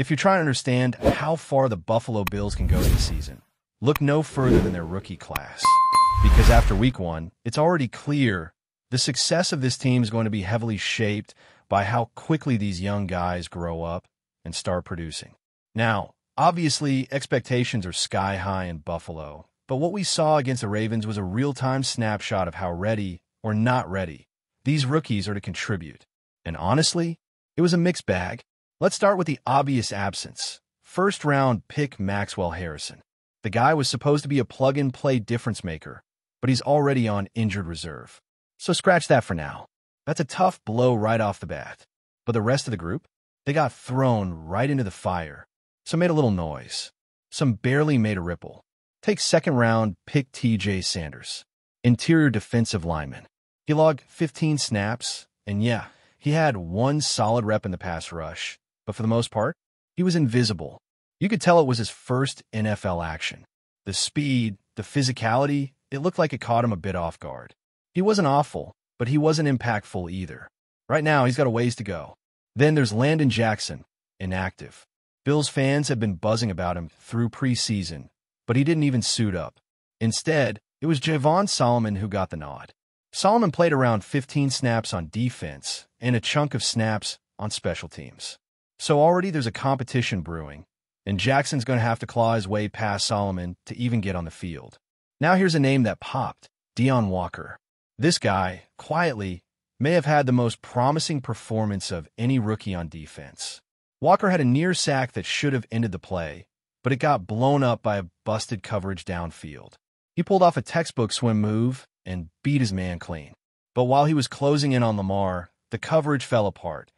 If you're trying to understand how far the Buffalo Bills can go this season, look no further than their rookie class. Because after week 1, it's already clear the success of this team is going to be heavily shaped by how quickly these young guys grow up and start producing. Now, obviously, expectations are sky high in Buffalo, but what we saw against the Ravens was a real-time snapshot of how ready or not ready these rookies are to contribute. And honestly, it was a mixed bag. Let's start with the obvious absence. First-round pick Maxwell Harrison. The guy was supposed to be a plug-and-play difference maker, but he's already on injured reserve. So scratch that for now. That's a tough blow right off the bat. But the rest of the group, they got thrown right into the fire. Some made a little noise. Some barely made a ripple. Take second-round pick TJ Sanders, interior defensive lineman. He logged 15 snaps, and yeah, he had one solid rep in the pass rush, but for the most part, he was invisible. You could tell it was his first NFL action. The speed, the physicality, it looked like it caught him a bit off guard. He wasn't awful, but he wasn't impactful either. Right now, he's got a ways to go. Then there's Landon Jackson, inactive. Bills fans have been buzzing about him through preseason, but he didn't even suit up. Instead, it was Javon Solomon who got the nod. Solomon played around 15 snaps on defense and a chunk of snaps on special teams. So already there's a competition brewing, and Jackson's going to have to claw his way past Solomon to even get on the field. Now here's a name that popped, Deon Walker. This guy, quietly, may have had the most promising performance of any rookie on defense. Walker had a near sack that should have ended the play, but it got blown up by a busted coverage downfield. He pulled off a textbook swim move and beat his man clean. But while he was closing in on Lamar, the coverage fell apart.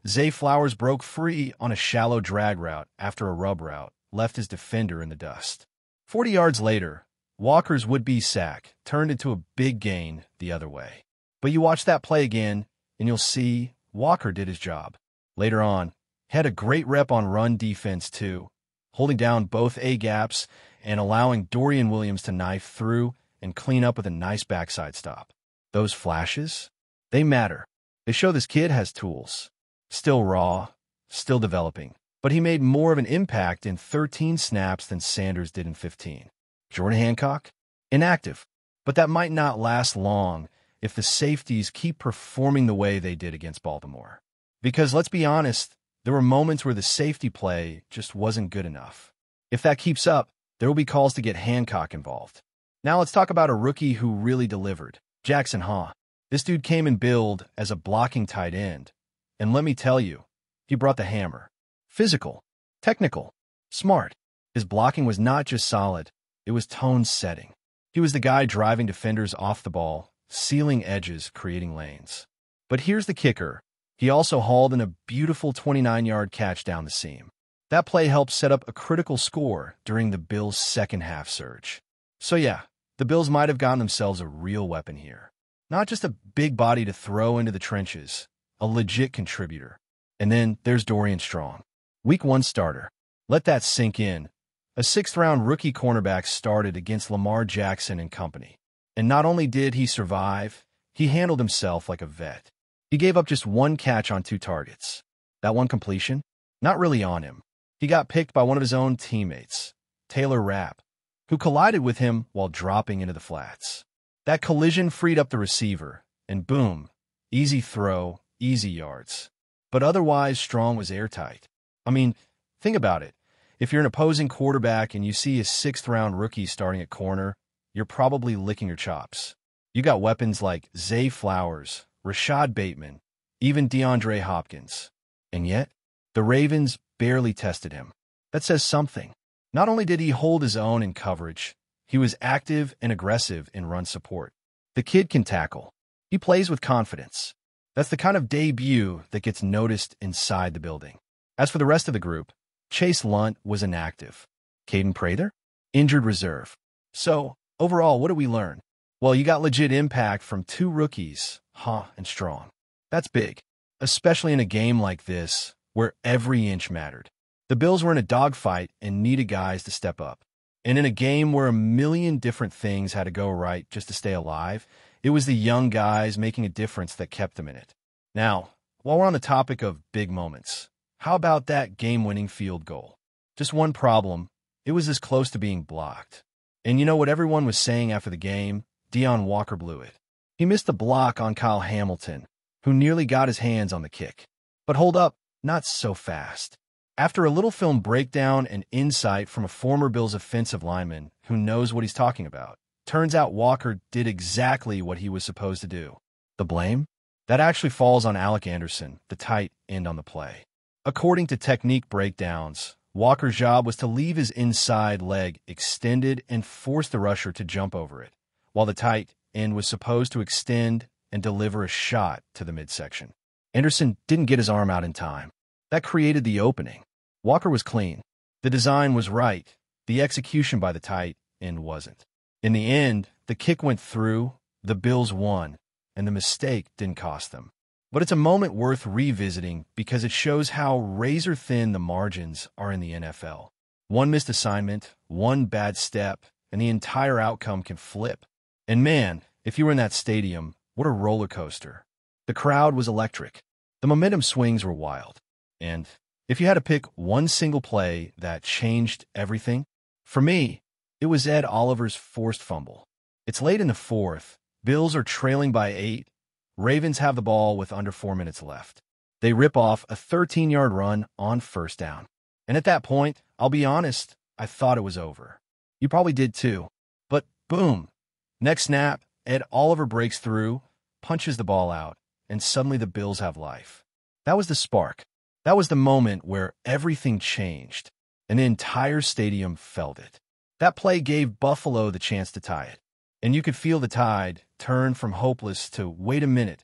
Zay Flowers broke free on a shallow drag route after a rub route left his defender in the dust. 40 yards later, Walker's would-be sack turned into a big gain the other way. But you watch that play again, and you'll see Walker did his job. Later on, he had a great rep on run defense too, holding down both A-gaps and allowing Dorian Williams to knife through and clean up with a nice backside stop. Those flashes, they matter. They show this kid has tools. Still raw, still developing, but he made more of an impact in 13 snaps than Sanders did in 15. Jordan Hancock, inactive, but that might not last long if the safeties keep performing the way they did against Baltimore. Because let's be honest, there were moments where the safety play just wasn't good enough. If that keeps up, there will be calls to get Hancock involved. Now let's talk about a rookie who really delivered, Jackson Haw. This dude came in billed as a blocking tight end, and let me tell you, he brought the hammer. Physical, technical, smart. His blocking was not just solid, it was tone-setting. He was the guy driving defenders off the ball, sealing edges, creating lanes. But here's the kicker. He also hauled in a beautiful 29-yard catch down the seam. That play helped set up a critical score during the Bills' second-half surge. So yeah, the Bills might have gotten themselves a real weapon here. Not just a big body to throw into the trenches, a legit contributor. And then there's Dorian Strong. Week 1 starter. Let that sink in. A 6th-round rookie cornerback started against Lamar Jackson and company. And not only did he survive, he handled himself like a vet. He gave up just 1 catch on 2 targets. That one completion? Not really on him. He got picked by one of his own teammates, Taylor Rapp, who collided with him while dropping into the flats. That collision freed up the receiver, and boom, easy throw, easy yards. But otherwise, Strong was airtight. I mean, think about it. If you're an opposing quarterback and you see a 6th-round rookie starting at corner, you're probably licking your chops. You got weapons like Zay Flowers, Rashad Bateman, even DeAndre Hopkins. And yet, the Ravens barely tested him. That says something. Not only did he hold his own in coverage, he was active and aggressive in run support. The kid can tackle. He plays with confidence. That's the kind of debut that gets noticed inside the building. As for the rest of the group, Chase Lunt was inactive. Caden Prather? Injured reserve. So, overall, what did we learn? Well, you got legit impact from 2 rookies, Haw and Strong. That's big, especially in a game like this where every inch mattered. The Bills were in a dogfight and needed guys to step up. And in a game where a million different things had to go right just to stay alive, it was the young guys making a difference that kept them in it. Now, while we're on the topic of big moments, How about that game-winning field goal? Just one problem. It was this close to being blocked. And you know what everyone was saying after the game? Deion Walker blew it. He missed a block on Kyle Hamilton, who nearly got his hands on the kick. But hold up, not so fast. After a little film breakdown and insight from a former Bills offensive lineman who knows what he's talking about, turns out Walker did exactly what he was supposed to do. The blame? That actually falls on Alec Anderson, the tight end on the play. According to technique breakdowns, Walker's job was to leave his inside leg extended and force the rusher to jump over it, while the tight end was supposed to extend and deliver a shot to the midsection. Anderson didn't get his arm out in time. That created the opening. Walker was clean. The design was right. The execution by the tight end wasn't. In the end, the kick went through, the Bills won, and the mistake didn't cost them. But it's a moment worth revisiting because it shows how razor-thin the margins are in the NFL. One missed assignment, one bad step, and the entire outcome can flip. And man, if you were in that stadium, what a roller coaster. The crowd was electric. The momentum swings were wild. And if you had to pick one single play that changed everything, for me, it was Ed Oliver's forced fumble. It's late in the fourth. Bills are trailing by 8. Ravens have the ball with under 4 minutes left. They rip off a 13-yard run on first down. And at that point, I'll be honest, I thought it was over. You probably did too. But boom. Next snap, Ed Oliver breaks through, punches the ball out, and suddenly the Bills have life. That was the spark. That was the moment where everything changed, and the entire stadium felt it. That play gave Buffalo the chance to tie it. And you could feel the tide turn from hopeless to, wait a minute,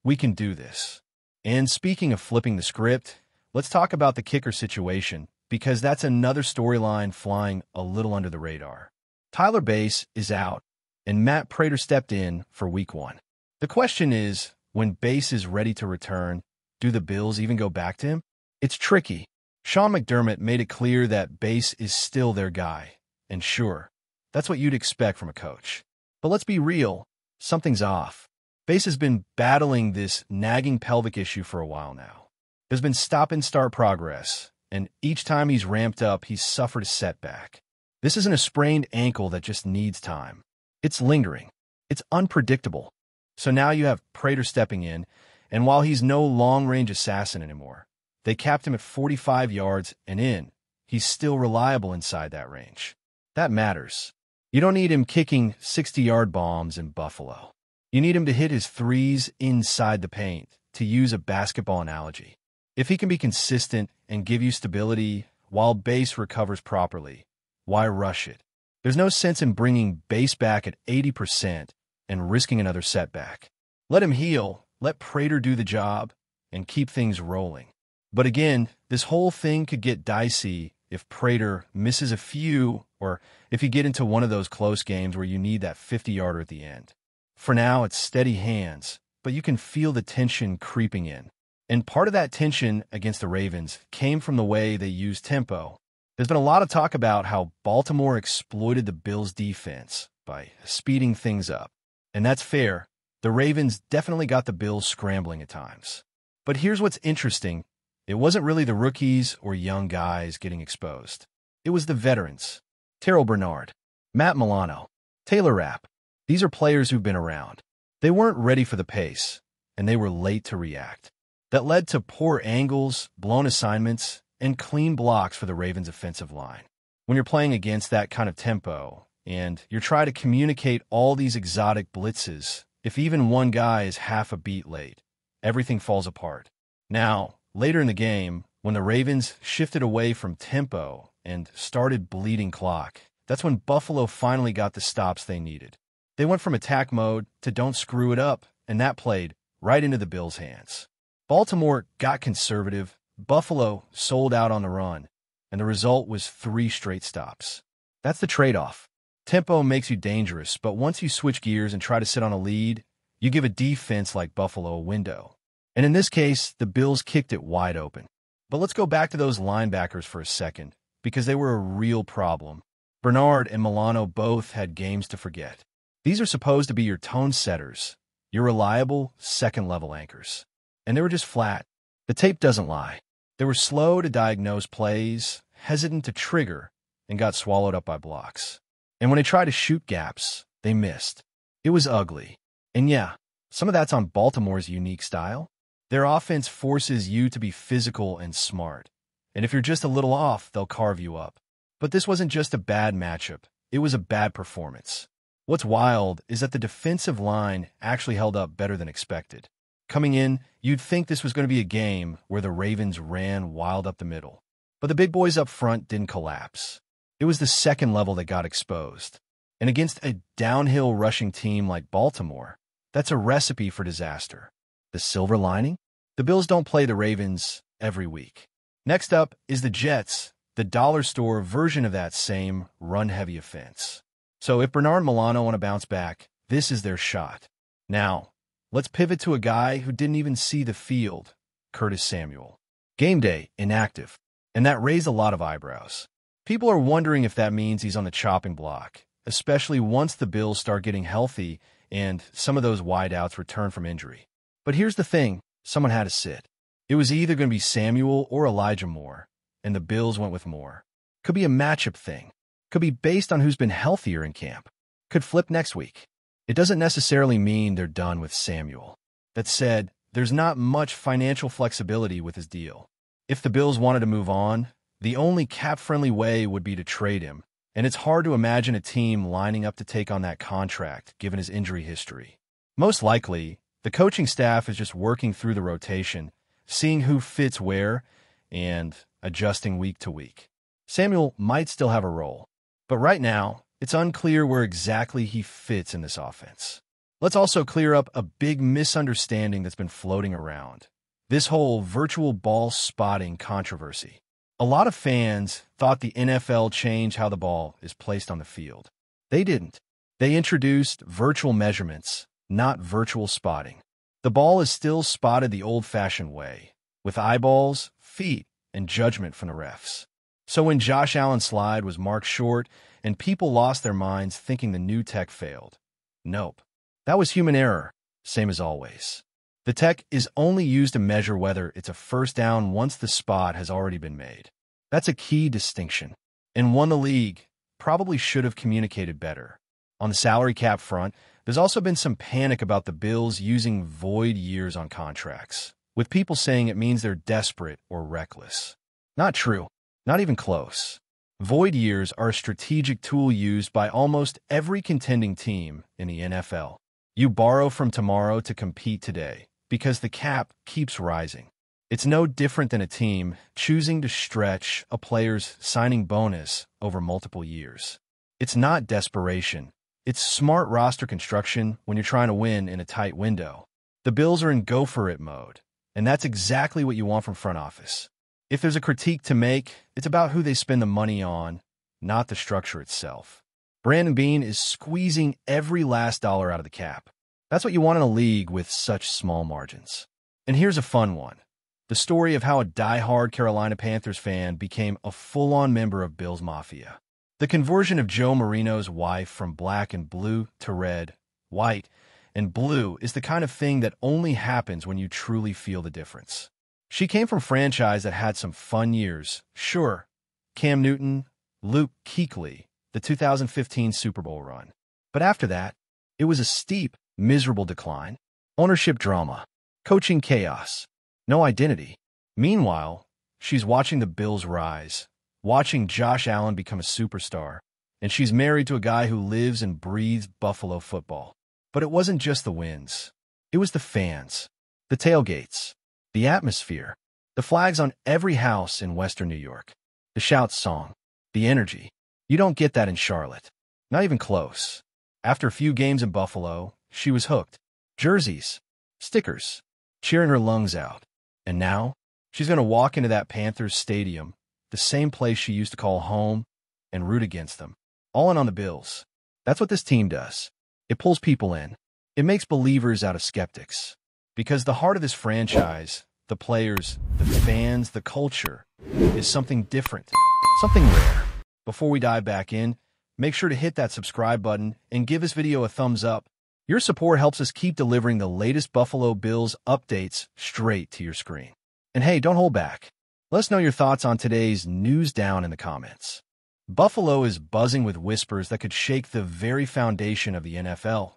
we can do this. And speaking of flipping the script, let's talk about the kicker situation, because that's another storyline flying a little under the radar. Tyler Bass is out, and Matt Prater stepped in for Week 1. The question is, when Bass is ready to return, do the Bills even go back to him? It's tricky. Sean McDermott made it clear that Bass is still their guy, and sure, that's what you'd expect from a coach. But let's be real, something's off. Bass has been battling this nagging pelvic issue for a while now. There's been stop-and-start progress, and each time he's ramped up, he's suffered a setback. This isn't a sprained ankle that just needs time. It's lingering. It's unpredictable. So now you have Prater stepping in, and while he's no long-range assassin anymore, they capped him at 45 yards and in. He's still reliable inside that range. That matters. You don't need him kicking 60-yard bombs in Buffalo. You need him to hit his threes inside the paint, to use a basketball analogy. If he can be consistent and give you stability while Bass recovers properly, why rush it? There's no sense in bringing Bass back at 80% and risking another setback. Let him heal, let Prater do the job, and keep things rolling. But again, this whole thing could get dicey if Prater misses a few, or if you get into one of those close games where you need that 50-yarder at the end. For now, it's steady hands, but you can feel the tension creeping in. And part of that tension against the Ravens came from the way they used tempo. There's been a lot of talk about how Baltimore exploited the Bills' defense by speeding things up. And that's fair. The Ravens definitely got the Bills scrambling at times. But here's what's interesting. It wasn't really the rookies or young guys getting exposed. It was the veterans. Terrell Bernard, Matt Milano, Taylor Rapp. These are players who've been around. They weren't ready for the pace, and they were late to react. That led to poor angles, blown assignments, and clean blocks for the Ravens' offensive line. When you're playing against that kind of tempo, and you're trying to communicate all these exotic blitzes, if even one guy is half a beat late, everything falls apart. Now, later in the game, when the Ravens shifted away from tempo and started bleeding clock, that's when Buffalo finally got the stops they needed. They went from attack mode to don't screw it up, and that played right into the Bills' hands. Baltimore got conservative, Buffalo sold out on the run, and the result was 3 straight stops. That's the trade-off. Tempo makes you dangerous, but once you switch gears and try to sit on a lead, you give a defense like Buffalo a window. And in this case, the Bills kicked it wide open. But let's go back to those linebackers for a second, because they were a real problem. Bernard and Milano both had games to forget. These are supposed to be your tone setters, your reliable second-level anchors. And they were just flat. The tape doesn't lie. They were slow to diagnose plays, hesitant to trigger, and got swallowed up by blocks. And when they tried to shoot gaps, they missed. It was ugly. And yeah, some of that's on Baltimore's unique style. Their offense forces you to be physical and smart. And if you're just a little off, they'll carve you up. But this wasn't just a bad matchup. It was a bad performance. What's wild is that the defensive line actually held up better than expected. Coming in, you'd think this was going to be a game where the Ravens ran wild up the middle. But the big boys up front didn't collapse. It was the second level that got exposed. And against a downhill rushing team like Baltimore, that's a recipe for disaster. The silver lining? The Bills don't play the Ravens every week. Next up is the Jets, the dollar store version of that same run-heavy offense. So if Bernard Milano want to bounce back, this is their shot. Now, let's pivot to a guy who didn't even see the field, Curtis Samuel. Game day, inactive. And that raised a lot of eyebrows. People are wondering if that means he's on the chopping block, especially once the Bills start getting healthy and some of those wideouts return from injury. But here's the thing, someone had to sit. It was either going to be Samuel or Elijah Moore, and the Bills went with Moore. Could be a matchup thing. Could be based on who's been healthier in camp. Could flip next week. It doesn't necessarily mean they're done with Samuel. That said, there's not much financial flexibility with his deal. If the Bills wanted to move on, the only cap-friendly way would be to trade him, and it's hard to imagine a team lining up to take on that contract given his injury history. Most likely, the coaching staff is just working through the rotation, seeing who fits where, and adjusting week to week. Samuel might still have a role, but right now, it's unclear where exactly he fits in this offense. Let's also clear up a big misunderstanding that's been floating around. This whole virtual ball spotting controversy. A lot of fans thought the NFL changed how the ball is placed on the field. They didn't. They introduced virtual measurements, not virtual spotting. The ball is still spotted the old-fashioned way, with eyeballs, feet, and judgment from the refs. So when Josh Allen's slide was marked short and people lost their minds thinking the new tech failed, nope. That was human error, same as always. The tech is only used to measure whether it's a first down once the spot has already been made. That's a key distinction, and one the league probably should have communicated better. On the salary cap front, there's also been some panic about the Bills using void years on contracts, with people saying it means they're desperate or reckless. Not true. Not even close. Void years are a strategic tool used by almost every contending team in the NFL. You borrow from tomorrow to compete today, because the cap keeps rising. It's no different than a team choosing to stretch a player's signing bonus over multiple years. It's not desperation. It's smart roster construction when you're trying to win in a tight window. The Bills are in go-for-it mode, and that's exactly what you want from front office. If there's a critique to make, it's about who they spend the money on, not the structure itself. Brandon Beane is squeezing every last dollar out of the cap. That's what you want in a league with such small margins. And here's a fun one. The story of how a die-hard Carolina Panthers fan became a full-on member of Bills Mafia. The conversion of Joe Marino's wife from black and blue to red, white, and blue is the kind of thing that only happens when you truly feel the difference. She came from a franchise that had some fun years. Sure, Cam Newton, Luke Kuechly, the 2015 Super Bowl run. But after that, it was a steep, miserable decline. Ownership drama, coaching chaos, no identity. Meanwhile, she's watching the Bills rise, watching Josh Allen become a superstar, and she's married to a guy who lives and breathes Buffalo football. But it wasn't just the wins. It was the fans, the tailgates, the atmosphere, the flags on every house in Western New York, the shout song, the energy. You don't get that in Charlotte. Not even close. After a few games in Buffalo, she was hooked. Jerseys, stickers, cheering her lungs out. And now, she's going to walk into that Panthers stadium, the same place she used to call home, and root against them. All in on the Bills. That's what this team does. It pulls people in. It makes believers out of skeptics. Because the heart of this franchise, the players, the fans, the culture, is something different, something rare. Before we dive back in, make sure to hit that subscribe button and give this video a thumbs up. Your support helps us keep delivering the latest Buffalo Bills updates straight to your screen. And hey, don't hold back. Let us know your thoughts on today's news down in the comments. Buffalo is buzzing with whispers that could shake the very foundation of the NFL.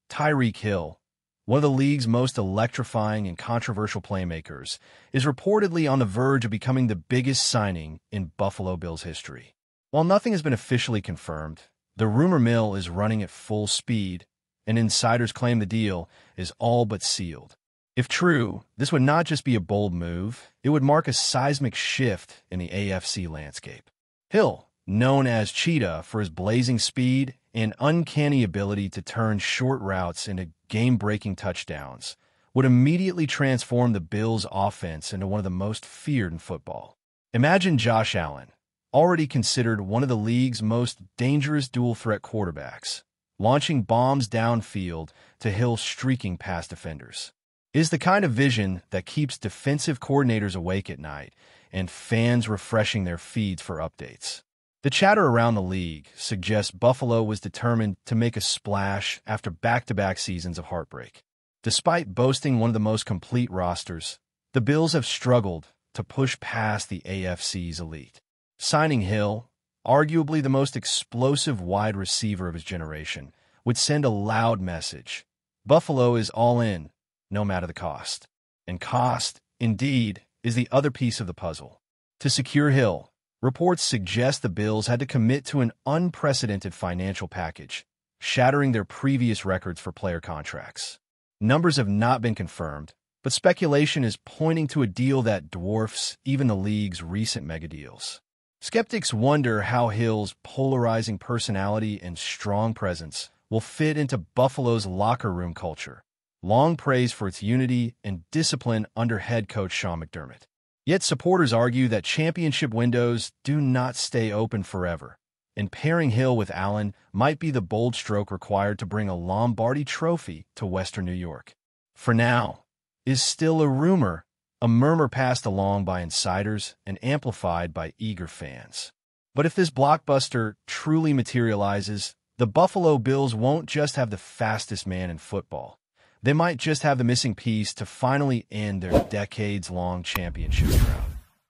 TYREEK Hill, one of the league's most electrifying and controversial playmakers, is reportedly on the verge of becoming the biggest signing in Buffalo Bills history. While nothing has been officially confirmed, the rumor mill is running at full speed, and insiders claim the deal is all but sealed. If true, this would not just be a bold move, it would mark a seismic shift in the AFC landscape. Hill, known as Cheetah for his blazing speed and uncanny ability to turn short routes into game-breaking touchdowns, would immediately transform the Bills' offense into one of the most feared in football. Imagine Josh Allen, already considered one of the league's most dangerous dual-threat quarterbacks, launching bombs downfield to Hill streaking past defenders. It is the kind of vision that keeps defensive coordinators awake at night and fans refreshing their feeds for updates. The chatter around the league suggests Buffalo was determined to make a splash after back-to-back seasons of heartbreak. Despite boasting one of the most complete rosters, the Bills have struggled to push past the AFC's elite. Signing Hill, arguably the most explosive wide receiver of his generation, would send a loud message. Buffalo is all in, no matter the cost. And cost, indeed, is the other piece of the puzzle. To secure Hill, reports suggest the Bills had to commit to an unprecedented financial package, shattering their previous records for player contracts. Numbers have not been confirmed, but speculation is pointing to a deal that dwarfs even the league's recent megadeals. Skeptics wonder how Hill's polarizing personality and strong presence will fit into Buffalo's locker room culture, long praised for its unity and discipline under head coach Sean McDermott. Yet supporters argue that championship windows do not stay open forever, and pairing Hill with Allen might be the bold stroke required to bring a Lombardi trophy to Western New York. For now, is still a rumor, a murmur passed along by insiders and amplified by eager fans. But if this blockbuster truly materializes, the Buffalo Bills won't just have the fastest man in football. They might just have the missing piece to finally end their decades-long championship drought.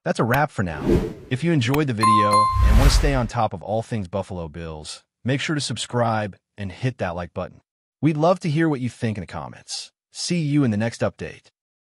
That's a wrap for now. If you enjoyed the video and want to stay on top of all things Buffalo Bills, make sure to subscribe and hit that like button. We'd love to hear what you think in the comments. See you in the next update.